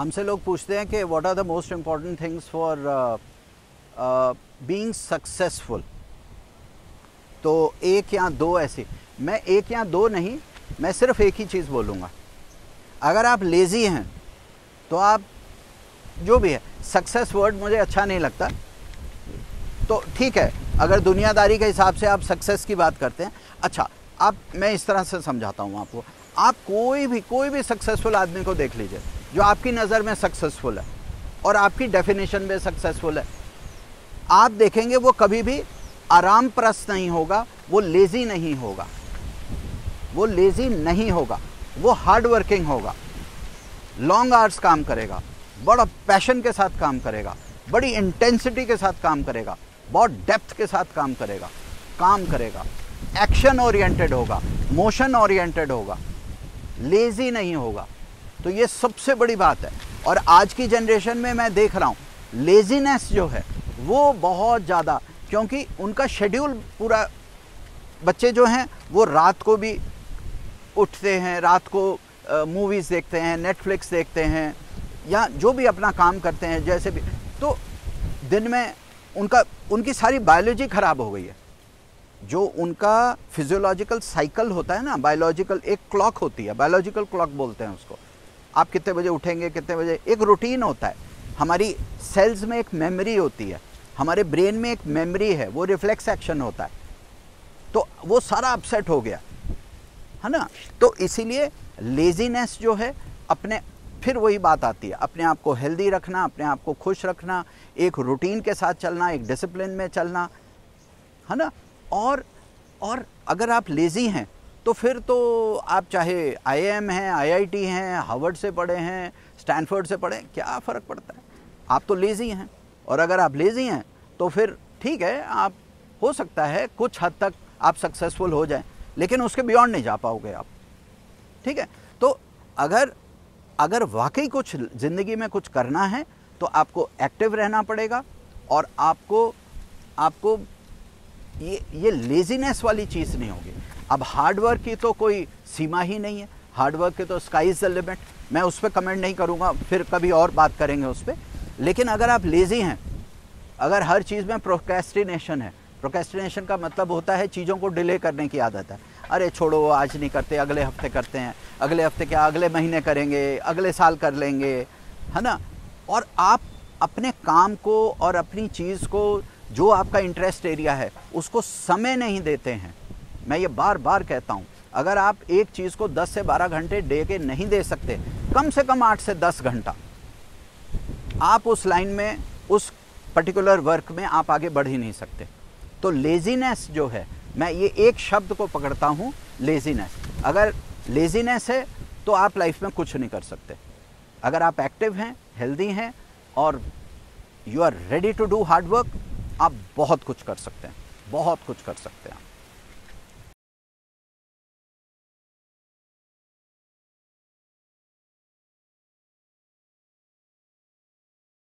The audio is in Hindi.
हमसे लोग पूछते हैं कि what are the most important things for being successful. तो एक या दो ऐसी, मैं एक या दो नहीं, मैं सिर्फ एक ही चीज़ बोलूँगा। अगर आप लेज़ी हैं तो आप जो भी है, सक्सेस वर्ड मुझे अच्छा नहीं लगता, तो ठीक है अगर दुनियादारी के हिसाब से आप सक्सेस की बात करते हैं। अच्छा, आप, मैं इस तरह से समझाता हूँ आपको। आप कोई भी सक्सेसफुल आदमी को देख लीजिए जो आपकी नज़र में सक्सेसफुल है और आपकी डेफिनेशन में सक्सेसफुल है, आप देखेंगे वो कभी भी आराम परस्त नहीं होगा, वो लेज़ी नहीं होगा, वो लेज़ी नहीं होगा, वो हार्ड वर्किंग होगा, लॉन्ग आवर्स काम करेगा, बड़ा पैशन के साथ काम करेगा, बड़ी इंटेंसिटी के साथ काम करेगा, बहुत डेप्थ के साथ काम करेगा, एक्शन ओरिएंटेड होगा, मोशन ओरिएंटेड होगा, लेज़ी नहीं होगा। तो ये सबसे बड़ी बात है। और आज की जनरेशन में मैं देख रहा हूँ लेज़ीनेस जो है वो बहुत ज़्यादा, क्योंकि उनका शेड्यूल पूरा, बच्चे जो हैं वो रात को भी उठते हैं, रात को मूवीज़ देखते हैं, नेटफ्लिक्स देखते हैं, या जो भी अपना काम करते हैं जैसे भी, तो दिन में उनकी सारी बायोलॉजी ख़राब हो गई है। जो उनका फिजियोलॉजिकल साइकिल होता है ना, बायोलॉजिकल एक क्लॉक होती है, बायोलॉजिकल क्लॉक बोलते हैं उसको। आप कितने बजे उठेंगे, कितने बजे, एक रूटीन होता है। हमारी सेल्स में एक मेमोरी होती है, हमारे ब्रेन में एक मेमोरी है, वो रिफ्लेक्स एक्शन होता है। तो वो सारा अपसेट हो गया है ना। तो इसीलिए लेज़ीनेस जो है, अपने, फिर वही बात आती है, अपने आप को हेल्दी रखना, अपने आप को खुश रखना, एक रूटीन के साथ चलना, एक डिसिप्लिन में चलना, है ना। और अगर आप लेज़ी हैं तो फिर तो आप चाहे IIM हैं, IIT हैं, हार्वर्ड से पढ़े हैं, स्टैनफोर्ड से पढ़े, क्या फ़र्क पड़ता है, आप तो लेज़ी हैं। और अगर आप लेज़ी हैं तो फिर ठीक है, आप, हो सकता है कुछ हद तक आप सक्सेसफुल हो जाएं, लेकिन उसके बियॉन्ड नहीं जा पाओगे आप, ठीक है। तो अगर वाकई कुछ ज़िंदगी में कुछ करना है तो आपको एक्टिव रहना पड़ेगा, और आपको ये लेज़ीनेस वाली चीज़ नहीं होगी। अब हार्डवर्क की तो कोई सीमा ही नहीं है, हार्डवर्क की तो स्काई इज़ द लिमिट। मैं उस पर कमेंट नहीं करूँगा, फिर कभी और बात करेंगे उस पर। लेकिन अगर आप लेज़ी हैं, अगर हर चीज़ में प्रोक्रेस्टिनेशन है, प्रोक्रेस्टिनेशन का मतलब होता है चीज़ों को डिले करने की आदत है। अरे छोड़ो, आज नहीं करते, अगले हफ्ते करते हैं, अगले हफ्ते क्या, अगले महीने करेंगे, अगले साल कर लेंगे, है ना। और आप अपने काम को और अपनी चीज़ को, जो आपका इंटरेस्ट एरिया है, उसको समय नहीं देते हैं। मैं ये बार बार कहता हूँ, अगर आप एक चीज़ को 10 से 12 घंटे डे के नहीं दे सकते, कम से कम 8 से 10 घंटा आप उस लाइन में, उस पर्टिकुलर वर्क में आप आगे बढ़ ही नहीं सकते। तो लेज़ीनेस जो है, मैं ये एक शब्द को पकड़ता हूँ, लेज़ीनेस। अगर लेज़ीनेस है तो आप लाइफ में कुछ नहीं कर सकते। अगर आप एक्टिव हैं, हेल्दी हैं और you are ready to do hard work, आप बहुत कुछ कर सकते हैं, बहुत कुछ कर सकते हैं।